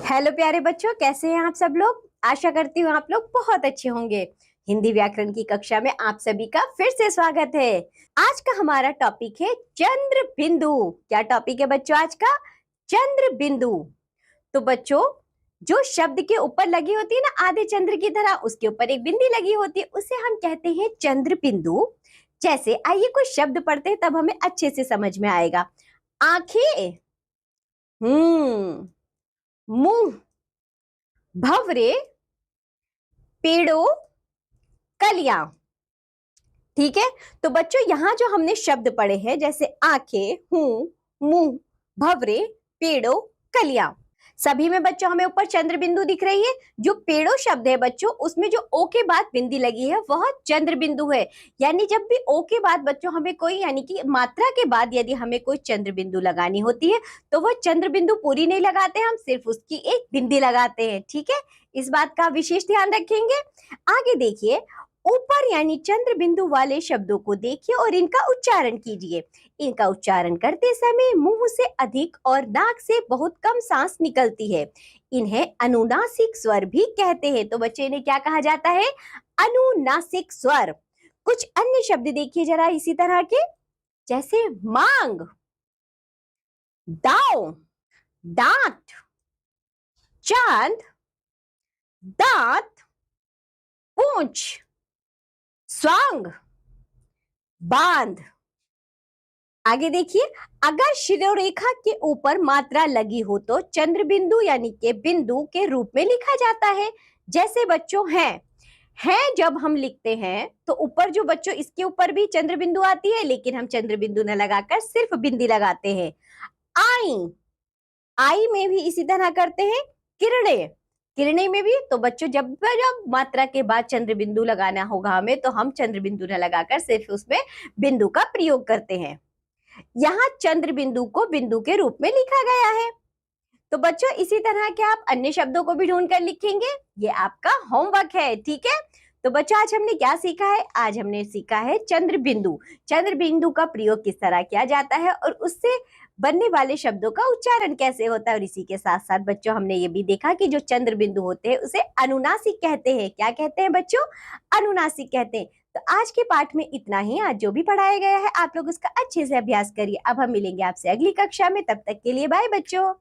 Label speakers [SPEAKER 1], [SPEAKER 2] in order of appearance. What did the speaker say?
[SPEAKER 1] Hello प्यारे बच्चों, कैसे हैं आप सब लोग। आशा करती हूँ आप लोग बहुत अच्छे होंगे। हिंदी व्याकरण की कक्षा में आप सभी का फिर से स्वागत है। आज का हमारा टॉपिक है चंद्र बिंदु। क्या टॉपिक है बच्चों आज का? चंद्र बिंदु। तो बच्चों, जो शब्द के ऊपर लगी होती है ना आधे चंद्र की तरह, उसके ऊपर एक बिंदी लगी होती है, उसे हम कहते हैं चंद्र बिंदु। जैसे आइए कोई शब्द पढ़ते हैं तब हमें अच्छे से समझ में आएगा। आंखें, मुंह, भंवरे, पेड़ों, कलियां। ठीक है। तो बच्चों यहाँ जो हमने शब्द पढ़े हैं जैसे आंखें, मुंह, भंवरे, पेड़ों, कलियां, सभी में बच्चों हमें ऊपर चंद्र बिंदु दिख रही है। जो पेड़ों शब्द है बच्चों, उसमें जो ओ के बाद बिंदी लगी है वह चंद्र बिंदु है। यानी जब भी ओ के बाद बच्चों हमें कोई, यानी कि मात्रा के बाद यदि हमें कोई चंद्र बिंदु लगानी होती है तो वह चंद्र बिंदु पूरी नहीं लगाते, हम सिर्फ उसकी एक बिंदी लगाते हैं। ठीक है, इस बात का विशेष ध्यान रखेंगे। आगे देखिए, ऊपर यानी चंद्र बिंदु वाले शब्दों को देखिए और इनका उच्चारण कीजिए। इनका उच्चारण करते समय मुंह से अधिक और नाक से बहुत कम सांस निकलती है। इन्हें अनुनासिक स्वर भी कहते हैं। तो बच्चे, इन्हें क्या कहा जाता है? अनुनासिक स्वर। कुछ अन्य शब्द देखिए जरा इसी तरह के, जैसे मांग, दाव, दांत, चांद, दांत, पूंछ, स्वांग, बांध। आगे देखिए, अगर शिरोरेखा के ऊपर मात्रा लगी हो तो चंद्र बिंदु यानी के बिंदु के रूप में लिखा जाता है। जैसे बच्चों है जब हम लिखते हैं तो ऊपर जो बच्चों इसके ऊपर भी चंद्र बिंदु आती है, लेकिन हम चंद्र बिंदु न लगाकर सिर्फ बिंदी लगाते हैं। आई, आई में भी इसी तरह करते हैं। किरणे, किरणे में भी। तो बच्चों जब जब मात्रा के बाद चंद्र बिंदु लगाना होगा हमें, तो हम चंद्र बिंदु न लगाकर सिर्फ उसमें बिंदु का प्रयोग करते हैं। यहाँ चंद्र बिंदु को बिंदु के रूप में लिखा गया है। तो बच्चों इसी तरह के आप अन्य शब्दों को भी ढूंढ कर लिखेंगे, ये आपका होमवर्क है। ठीक है। तो बच्चों आज हमने क्या सीखा है? आज हमने सीखा है चंद्र बिंदु। चंद्र बिंदु का प्रयोग किस तरह किया जाता है और उससे बनने वाले शब्दों का उच्चारण कैसे होता है। और इसी के साथ साथ बच्चों हमने ये भी देखा कि जो चंद्र बिंदु होते हैं उसे अनुनासिक कहते हैं। क्या कहते हैं बच्चों? अनुनासिक कहते हैं। तो आज के पाठ में इतना ही। आज जो भी पढ़ाया गया है आप लोग उसका अच्छे से अभ्यास करिए। अब हम मिलेंगे आपसे अगली कक्षा में, तब तक के लिए बाय बच्चों।